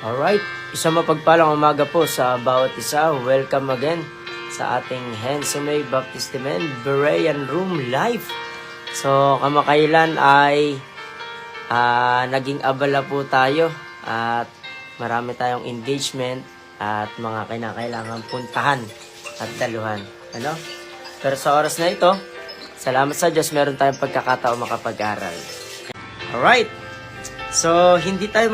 Alright, isang mapagpalang umaga po sa bawat isa. Welcome again sa ating Hensome Baptistemen Berean Room Live. So, kamakailan ay naging abala po tayo at marami tayong engagement at mga kinakailangan puntahan at daluhan. Ano? Pero sa oras na ito, salamat sa Diyos, meron tayong pagkakataon makapag-aral. Alright, so hindi tayo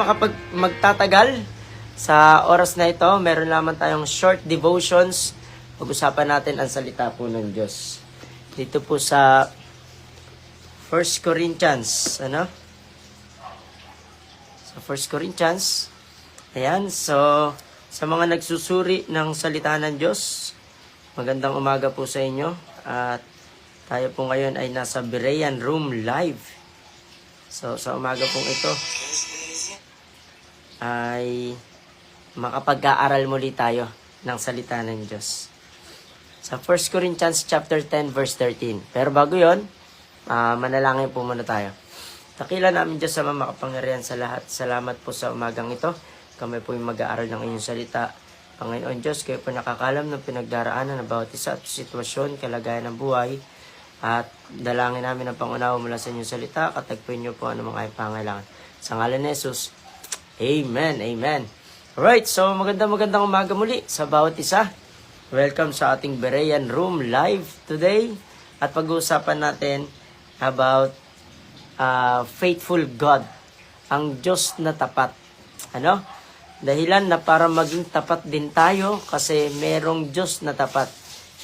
magtatagal sa oras na ito. Meron naman tayong short devotions. Pag-usapan natin ang salita po ng Diyos. Dito po sa 1 Corinthians, ano? Sa 1 Corinthians. Ayan, so sa mga nagsusuri ng salita ng Diyos, magandang umaga po sa inyo. At tayo po ngayon ay nasa Berean Room Live. So sa umaga pong ito ay makapag-aaral muli tayo ng salita ng Diyos. Sa 1 Corinthians chapter 10 verse 13. Pero bago yon, manalangin po muna tayo. Dakila namin Diyos sa makapangyarihan sa lahat. Salamat po sa umagang ito. Kami po yung mag-aaral ng inyong salita. Panginoon Diyos, kayo po nakakalam ng pinagdaraanan ng bawat isa at sitwasyon, kalagayan ng buhay. At dalangin namin ang pangunawa mula sa inyong salita. Katagpuin niyo po ano mga pangailangan. Sa ngalan ni Jesus, Amen, Amen. Alright, so magandang umaga muli sa bawat isa. Welcome sa ating Berean Room Live today. At pag-uusapan natin about faithful God. Ang Diyos na tapat. Ano? Dahilan na para maging tapat din tayo kasi merong Diyos na tapat.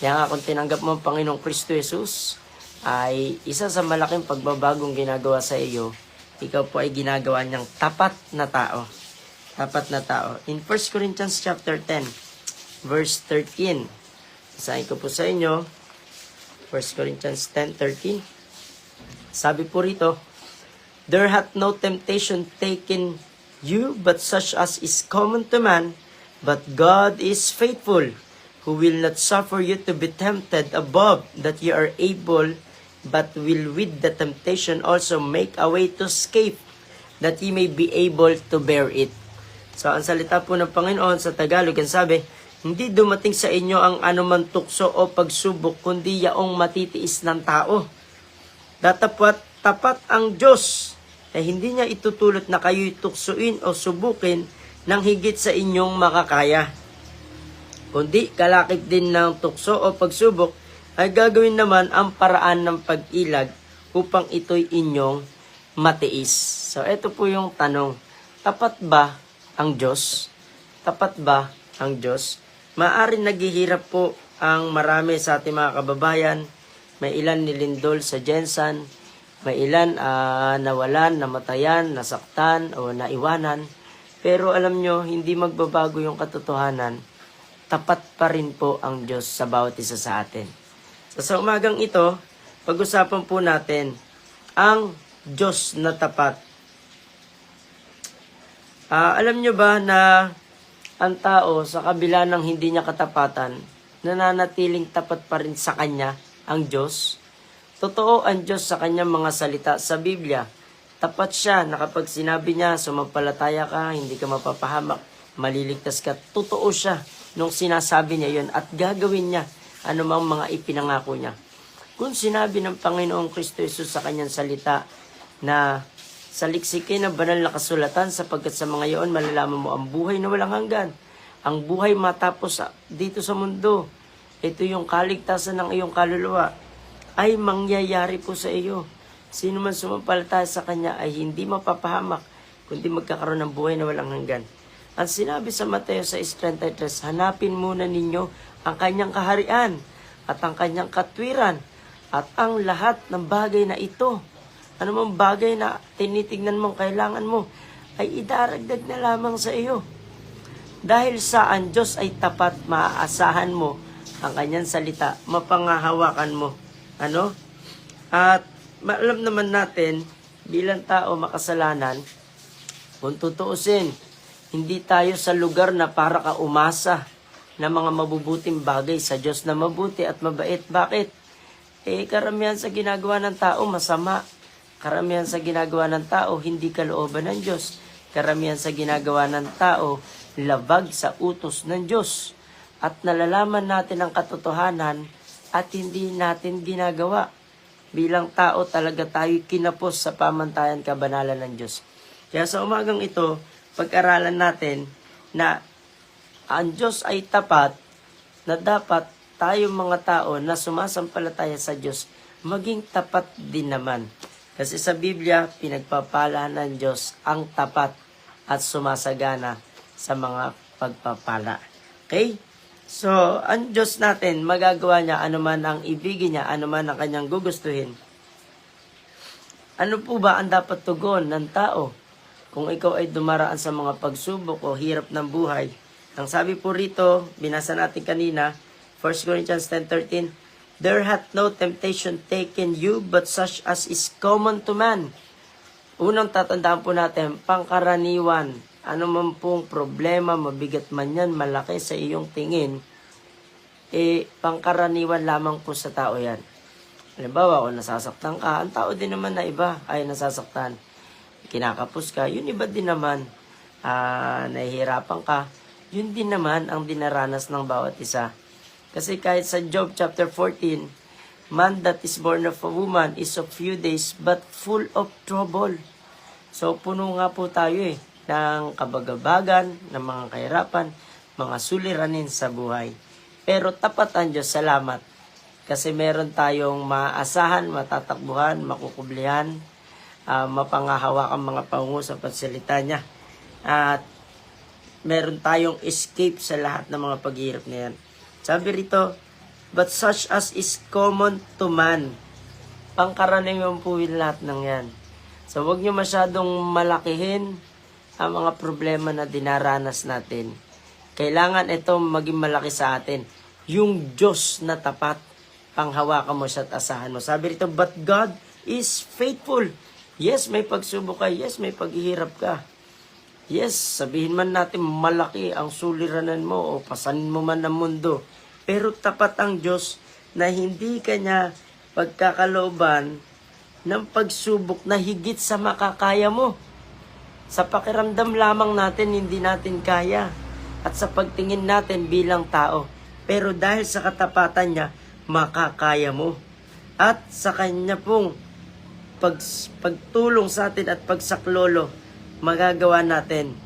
Kaya nga kung tinanggap mo ang Panginoong Kristo Jesus, ay isa sa malaking pagbabagong ginagawa sa iyo. Ikaw po ay ginagawa niyang tapat na tao. Tapat na tao. In 1 Corinthians chapter 10, verse 13. Basahin ko po sa inyo. 1 Corinthians 10:13. Sabi po rito, "There hath no temptation taken you, but such as is common to man. But God is faithful, who will not suffer you to be tempted above that you are able, but will with the temptation also make a way to escape, that ye may be able to bear it." So, ang salita po ng Panginoon sa Tagalog, ang sabi, hindi dumating sa inyo ang anuman tukso o pagsubok, kundi yaong matitiis ng tao. Datapwat tapat ang Diyos, ay hindi niya itutulot na kayo'y tuksuin o subukin ng higit sa inyong makakaya. Kundi kalakip din ng tukso o pagsubok, ay gagawin naman ang paraan ng pag-ilag upang ito'y inyong matiis. So, ito po yung tanong, tapat ba ang Diyos? Tapat ba ang Diyos? Maaring naghihirap po ang marami sa ating mga kababayan. May ilan nilindol sa Jensan, may ilan nawalan, namatayan, nasaktan o naiwanan. Pero alam nyo, hindi magbabago yung katotohanan. Tapat pa rin po ang Diyos sa bawat isa sa atin. So, sa umagang ito, pag-usapan po natin ang Diyos na tapat. Alam nyo ba na ang tao sa kabila ng hindi niya katapatan, nananatiling tapat pa rin sa Kanya, ang Diyos? Totoo ang Diyos sa Kanyang mga salita sa Biblia. Tapat siya na kapag sinabi niya, sumampalataya ka, hindi ka mapapahamak, maliligtas ka. Totoo siya nung sinasabi niya yon at gagawin niya anumang mga ipinangako niya. Kung sinabi ng Panginoong Kristo Jesus sa Kanyang salita na saliksikin ang banal na kasulatan sapagkat sa mga iyon malalaman mo ang buhay na walang hanggan. Ang buhay matapos dito sa mundo. Ito yung kaligtasan ng iyong kaluluwa ay mangyayari po sa iyo. Sino man sumampalataya sa Kanya ay hindi mapapahamak kundi magkakaroon ng buhay na walang hanggan. Ang sinabi sa Mateo 6:33, hanapin muna ninyo ang Kanyang kaharian at ang Kanyang katwiran at ang lahat ng bagay na ito. Ano mong bagay na tinitignan mong kailangan mo, ay idaragdag na lamang sa iyo. Dahil sa ang Diyos ay tapat, maaasahan mo ang Kanyang salita, mapangahawakan mo. Ano? At alam naman natin, bilang tao makasalanan, kung tutuusin, hindi tayo sa lugar na para ka umasa ng mga mabubuting bagay sa Diyos na mabuti at mabait. Bakit? Karamihan sa ginagawa ng tao masama. Karamihan sa ginagawa ng tao, hindi kalooban ng Diyos. karamihan sa ginagawa ng tao, labag sa utos ng Diyos. At nalalaman natin ang katotohanan at hindi natin ginagawa. Bilang tao talaga tayo kinapos sa pamantayan kabanalan ng Diyos. Kaya sa umagang ito, pag-aralan natin na ang Diyos ay tapat, na dapat tayong mga tao na sumasampalataya sa Diyos, maging tapat din naman. Kasi sa Biblia, pinagpapala ng Diyos ang tapat at sumasagana sa mga pagpapala. Okay? So, ang Diyos natin, magagawa niya anuman ang ibigin niya, anuman ang kanyang gugustuhin. Ano po ba ang dapat tugon ng tao kung ikaw ay dumaraan sa mga pagsubok o hirap ng buhay? Ang sabi po rito, binasa natin kanina, 1 Corinthians 10:13, "There hath no temptation taken you, but such as is common to man." Unang tatandaan po natin, pangkaraniwan, ano man pong problema, mabigat man yan, malaki sa iyong tingin, pangkaraniwan lamang po sa tao yan. Halimbawa, kung nasasaktan ka, ang tao din naman na iba ay nasasaktan. Kinakapos ka, yun iba din naman. Nahihirapan ka, yun din naman ang dinaranas ng bawat isa. Kasi kahit sa Job chapter 14, "Man that is born of a woman is of few days, but full of trouble." So, puno nga po tayo ng kabagabagan, ng mga kahirapan, mga suliranin sa buhay. Pero tapat ang Diyos, salamat. Kasi meron tayong maaasahan, matatakbuhan, makukublihan, mapangahawakang mga pangungusap at salita niya. At meron tayong escape sa lahat ng mga paghihirap na yan. Sabi rito, "But such as is common to man." Pangkaraniwan po yung lahat ng yan. So, huwag nyo masyadong malakihin ang mga problema na dinaranas natin. Kailangan ito maging malaki sa atin. Yung Diyos na tapat, panghawakan mo siya at asahan mo. Sabi rito, "But God is faithful." Yes, may pagsubok ka. Yes, may paghihirap ka. Yes, sabihin man natin malaki ang suliranan mo o pasanin mo man ang mundo. Pero tapat ang Diyos na hindi kanya pagkakalooban ng pagsubok na higit sa makakaya mo. Sa pakiramdam lamang natin, hindi natin kaya. At sa pagtingin natin bilang tao. Pero dahil sa katapatan niya, makakaya mo. At sa kanya pong pagtulong sa atin at pagsaklolo, magagawa natin,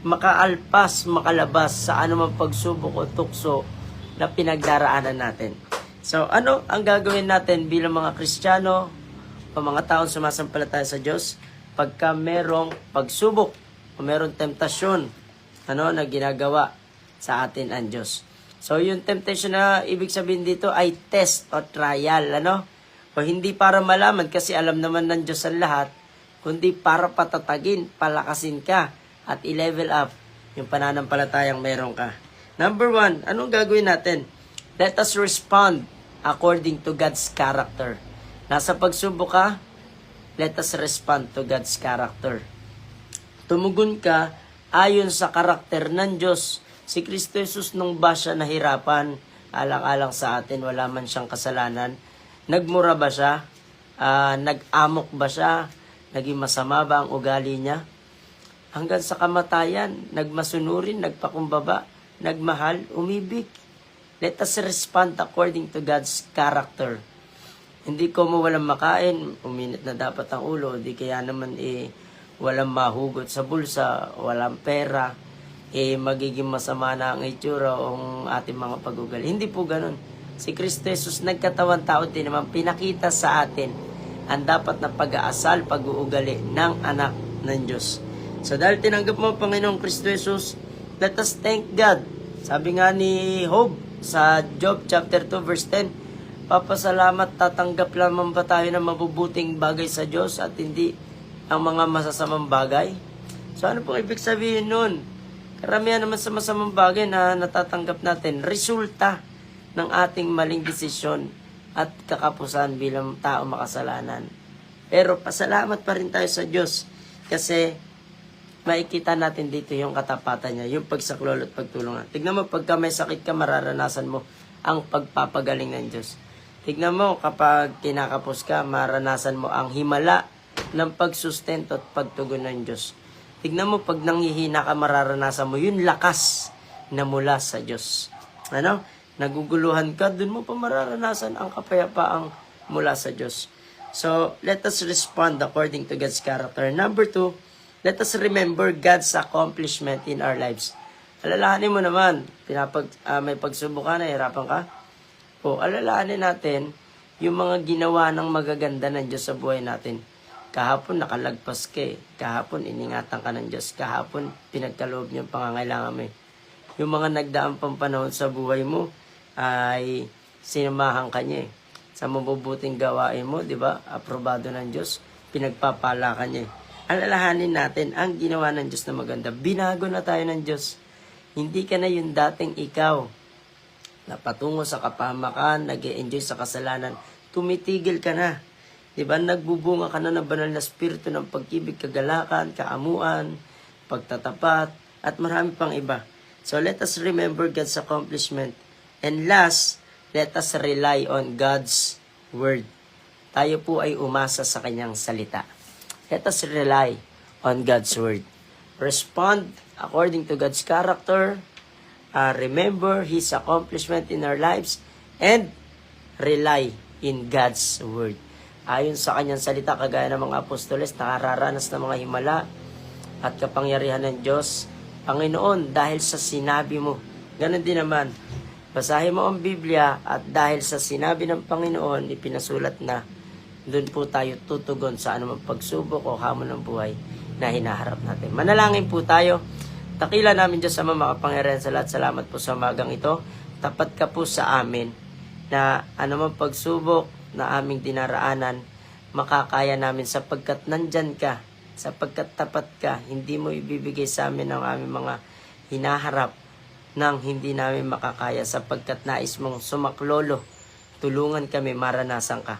makaalpas, makalabas sa anumang pagsubok o tukso na pinagdaraanan natin. So, ano ang gagawin natin bilang mga Kristiyano o mga taong sumasampalataya sa Diyos pagka merong pagsubok o merong temptasyon na ginagawa sa atin ang Diyos? So, yung temptation na ibig sabihin dito ay test o trial, o hindi para malaman kasi alam naman ng Diyos ang lahat, kundi para patatagin, palakasin ka, at i-level up yung pananampalatayang meron ka. Number 1, anong gagawin natin? Let us respond according to God's character. Nasa pagsubok ka, let us respond to God's character. Tumugon ka ayon sa karakter ng Diyos. Si Kristo Jesus nung ba siya nahirapan, alang-alang sa atin, wala man siyang kasalanan, nagmura ba siya? Nag-amok ba siya? Naging masama ba ang ugali niya? Hanggang sa kamatayan, nagmasunurin, nagpakumbaba, nagmahal, umibig. Let us respond according to God's character. Hindi ko mo walang makain, uminit na dapat ang ulo, di kaya naman walang mahugot sa bulsa, walang pera, magiging masama na ang itsura o ang ating mga pag-ugali. Hindi po ganun. Si Kristo Jesus nagkatawan tao din naman, pinakita sa atin ang dapat na pag-aasal, pag-uugali ng anak ng Diyos. So dahil tinanggap mo Panginoong Kristo Jesus, let us thank God. Sabi nga ni Job sa Job chapter 2 verse 10, "Papasalamat, tatanggap lamang ba tayo ng mabubuting bagay sa Diyos at hindi ang mga masasamang bagay?" So ano pong ibig sabihin nun? Karamihan naman sa masamang bagay na natatanggap natin, resulta ng ating maling desisyon at kakapusan bilang tao makasalanan. Pero pasalamat pa rin tayo sa Diyos kasi makikita natin dito yung katapatan niya, yung pagsaklolo at pagtulungan. Tignan mo, pagka may sakit ka, mararanasan mo ang pagpapagaling ng Diyos. Tignan mo, kapag kinakapos ka, mararanasan mo ang himala ng pagsustento at pagtugon ng Diyos. Tignan mo, pag nanghihina ka, mararanasan mo yung lakas na mula sa Diyos. Ano? Naguguluhan ka, dun mo pa mararanasan ang kapayapaang mula sa Diyos. So, let us respond according to God's character. Number 2, let us remember God's accomplishment in our lives. Alalahanin mo naman, may pagsubok ka, nahihirapan ka. O, alalahanin natin yung mga ginawa ng magaganda ng Diyos sa buhay natin. Kahapon nakalagpas ka eh. Kahapon iningatan ka ng Diyos. Kahapon pinagkaloob niyo ang pangangailangan mo eh. Yung mga nagdaang panahon sa buhay mo ay sinamahan ka niya eh. Sa mabubuting gawain mo, di ba? Aprobado ng Diyos. Pinagpapala ka niya eh. Alalahanin natin ang ginawa ng Diyos na maganda. Binago na tayo ng Diyos. Hindi ka na yung dating ikaw na patungo sa kapahamakan, nag-e-enjoy sa kasalanan. Tumitigil ka na. Diba? Nagbubunga ka na ng banal na spirito ng pag-ibig, kagalakan, kaamuan, pagtatapat, at marami pang iba. So let us remember God's accomplishment. And last, let us rely on God's word. Tayo po ay umasa sa kanyang salita. Let us rely on God's word. Respond according to God's character. Remember His accomplishment in our lives. And rely in God's word. Ayon sa kanyang salita, kagaya ng mga apostoles, nakararanas ng mga himala at kapangyarihan ng Diyos. Panginoon, dahil sa sinabi mo, ganun din naman, basahin mo ang Biblia at dahil sa sinabi ng Panginoon, ipinasulat na, doon po tayo tutugon sa anumang pagsubok o hamon ng buhay na hinaharap natin. Manalangin po tayo. Takila namin Diyos sa makapangyarihan sa lahat. Salamat po sa umagang ito. Tapat ka po sa amin na anumang pagsubok na aming dinaraanan, makakaya namin sapagkat nandyan ka, sapagkat tapat ka, hindi mo ibibigay sa amin ang aming mga hinaharap nang hindi namin makakaya sapagkat nais mong sumaklolo. Tulungan kami, maranasan ka.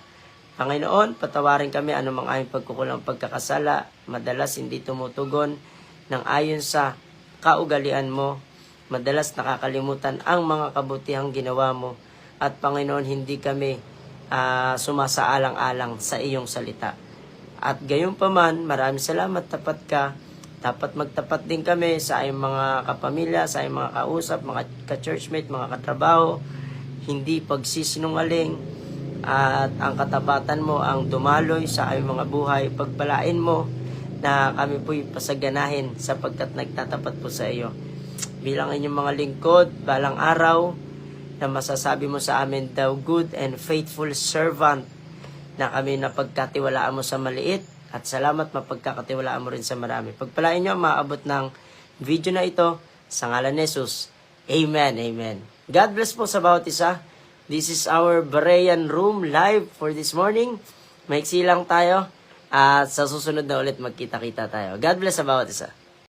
Panginoon, patawarin kami anumang aming pagkukulang pagkakasala, madalas hindi tumutugon ng ayon sa kaugalian mo, madalas nakakalimutan ang mga kabutihang ginawa mo, at Panginoon, hindi kami sumasaalang-alang sa iyong salita. At gayon pa man, maraming salamat, tapat ka. Dapat magtapat din kami sa iyong mga kapamilya, sa iyong mga kausap, mga ka-churchmate, mga katrabaho. Hindi pagsisinungaling, at ang katapatan mo ang dumaloy sa iyong mga buhay. Pagpalain mo na kami po'y pasaganahin sapagkat nagtatapat po sa iyo. Bilang inyong mga lingkod, balang araw, na masasabi mo sa amin, thou good and faithful servant, na kami napagkatiwalaan mo sa maliit, at salamat mapagkakatiwalaan mo rin sa marami. Pagpalain nyo, maabot ng video na ito, sa ngalan ni Jesus. Amen, amen. God bless po sa bawat isa. This is our Berean Room live for this morning. Maiksi lang tayo, at sa susunod na ulit magkita-kita tayo. God bless sa bawat isa.